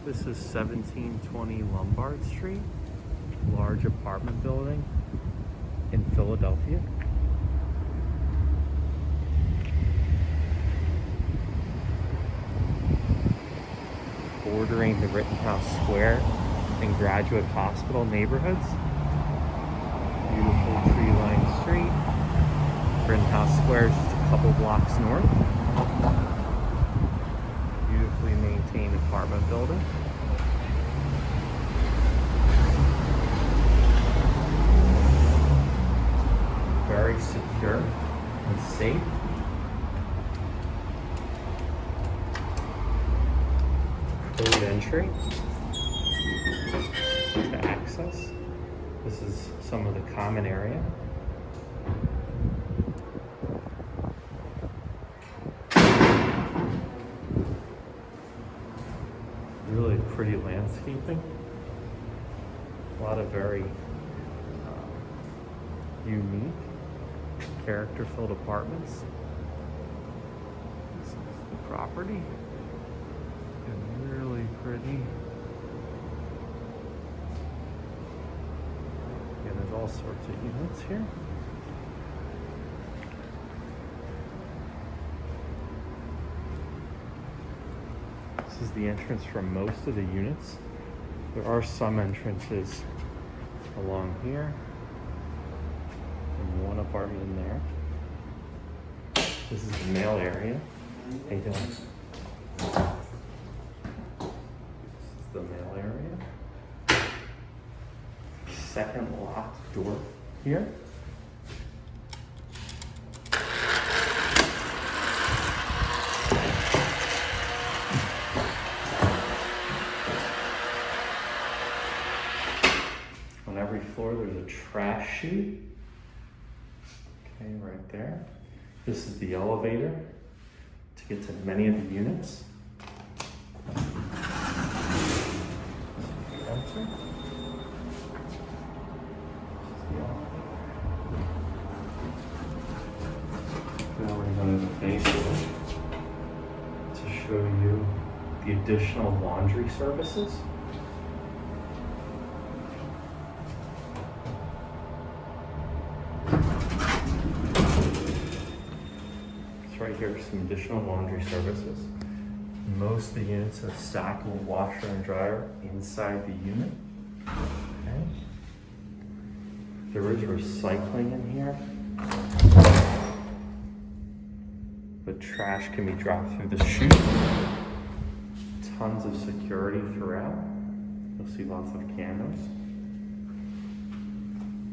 This is 1720 Lombard Street, large apartment building in Philadelphia. Bordering the Rittenhouse Square and Graduate Hospital neighborhoods. Beautiful tree-lined street. Rittenhouse Square is just a couple blocks north. Beautifully maintained apartment building. Very secure and safe. Code entry to access. This is some of the common area. Really pretty landscaping. A lot of very unique, character-filled apartments. This is the property. And really pretty. Yeah, there's all sorts of units here. This is the entrance for most of the units. There are some entrances along here. And one apartment in there. This is the mail area. How you doing? This is the mail area. Second locked door here. On every floor there's a trash chute. Okay, right there. This is the elevator to get to many of the units. Enter. Now we're going to the basement to show you the additional laundry services. Right here, some additional laundry services. Most of the units have stackable washer and dryer inside the unit. Okay. There is recycling in here, but trash can be dropped through the chute. Tons of security throughout. You'll see lots of cameras.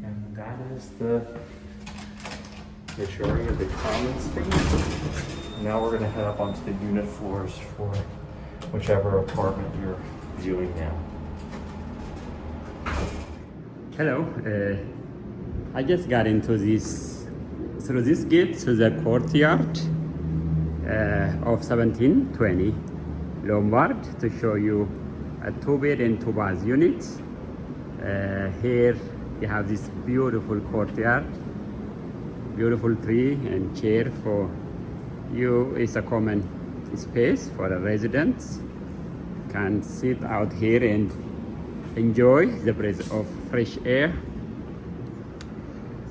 And that is the majority of the common space. Now we're going to head up onto the unit floors for whichever apartment you're viewing now. Hello, I just got into this through this gate to the courtyard of 1720 Lombard to show you a 2-bed and 2-bath unit. Here you have this beautiful courtyard. Beautiful tree and chair for you. It's a common space for the residents. Can sit out here and enjoy the breath of fresh air.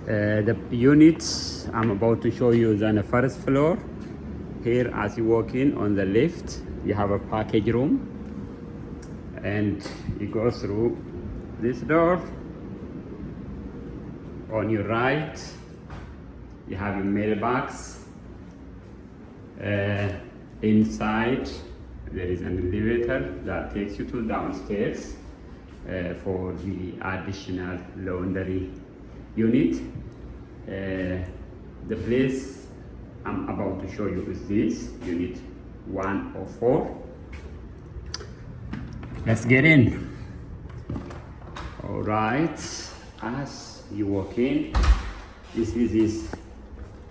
The units I'm about to show you is on the first floor. Here, as you walk in on the left, you have a package room, and you go through this door. On your right, you have your mailbox. Inside, there is an elevator that takes you to downstairs for the additional laundry unit. The place I'm about to show you is this, unit 104. Let's get in. All right, as you walk in, this is this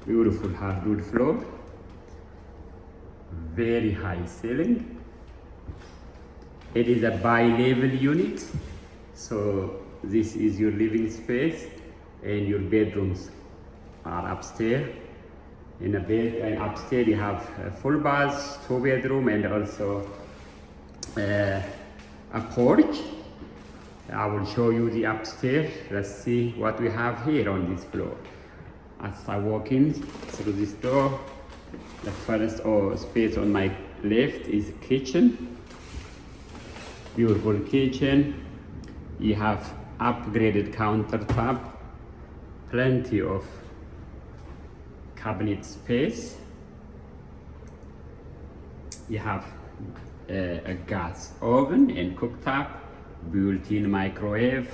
beautiful hardwood floor, very high ceiling. It is a bi-level unit, so this is your living space and your bedrooms are upstairs. In a bed and upstairs you have a full bath, 2-bedroom, and also a porch. I will show you the upstairs. Let's see what we have here on this floor. As I walk in through this door, the first space on my left is kitchen. Beautiful kitchen. You have upgraded countertop, plenty of cabinet space. You have a gas oven and cooktop, built-in microwave,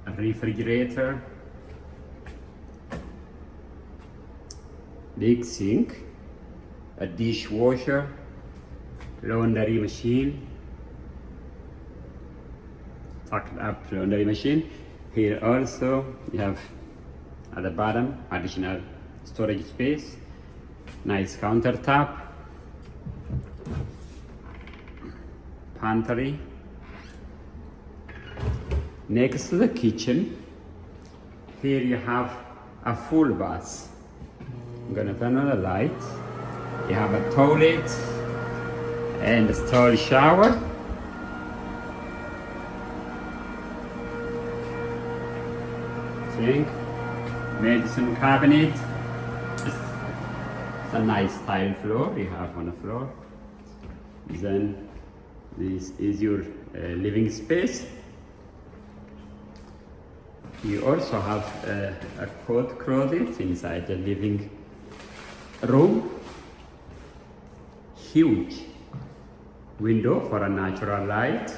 a refrigerator, big sink, a dishwasher, laundry machine, tucked up laundry machine. Here also you have at the bottom additional storage space, nice countertop, pantry. Next to the kitchen, here you have a full bath. I'm gonna turn on the light. You have a toilet and a stall shower. Sink, medicine cabinet. It's a nice tile floor you have on the floor. Then this is your living space. You also have a coat closet inside the living room. Huge window for a natural light.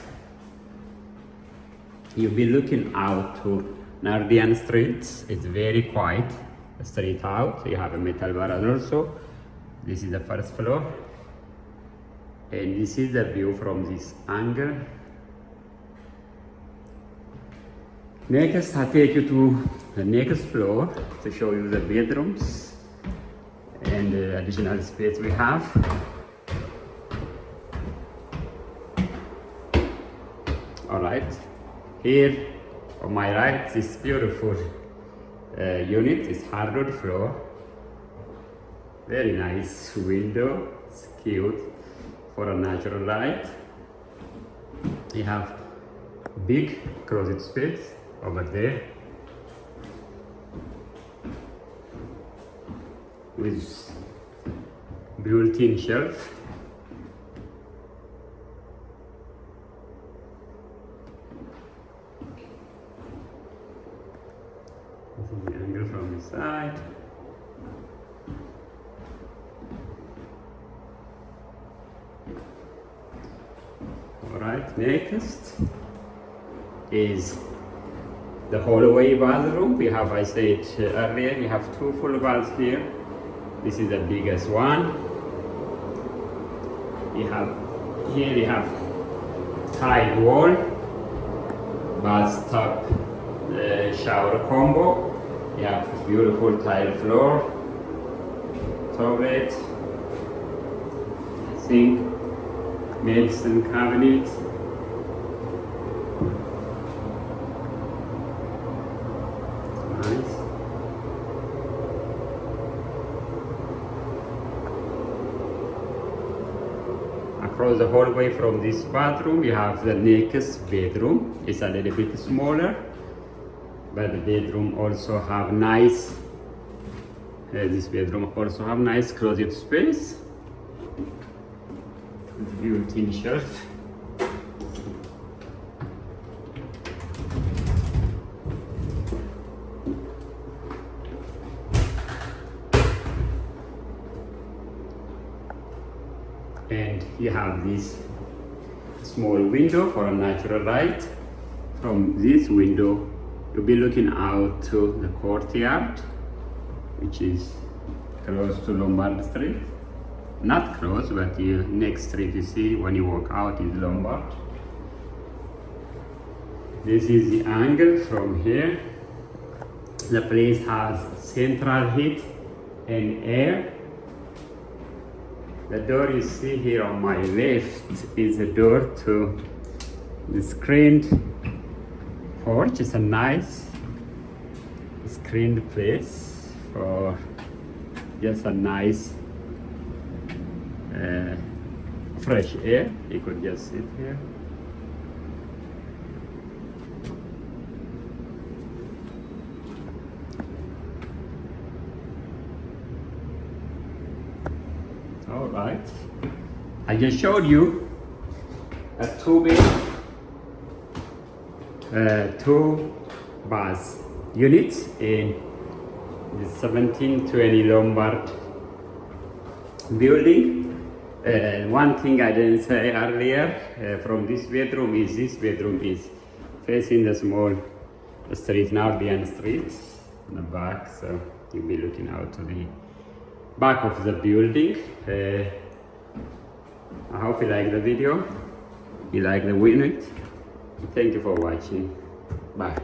You'll be looking out to Nardian Street. It's very quiet. Straight out. You have a metal barrel also. This is the first floor. And this is the view from this angle. Next, I'll take you to the next floor to show you the bedrooms and the additional space we have. All right, here on my right, this beautiful unit is hardwood floor. Very nice window, it's cute for a natural light. You have big closet space over there with built-in shelf. This is the angle from the side. Alright, next is the hallway bathroom. We have, I said earlier, you have two full baths here. This is the biggest one. You have tile wall, bathtub, shower combo. You have beautiful tile floor, toilet, sink, medicine cabinet. Nice. Across the hallway from this bathroom, you have the next bedroom. It's a little bit smaller, but the bedroom also have nice. This bedroom also have nice closet space. Built-in shelf. And you have this small window for a natural light. From this window, you'll be looking out to the courtyard, which is close to Lombard Street. Not close, but the next street you see when you walk out is Lombard. This is the angle from here. The place has central heat and air. The door you see here on my left is the door to the screened porch. It's a nice screened place for just a nice fresh air. You could just sit here. I just showed you a two-bed, two bath units in the 1720 Lombard building. One thing I didn't say earlier, from this bedroom is facing the small street, Nardian Street, in the back, so you'll be looking out to the back of the building. I hope you like the video, you like the unit. Thank you for watching. Bye.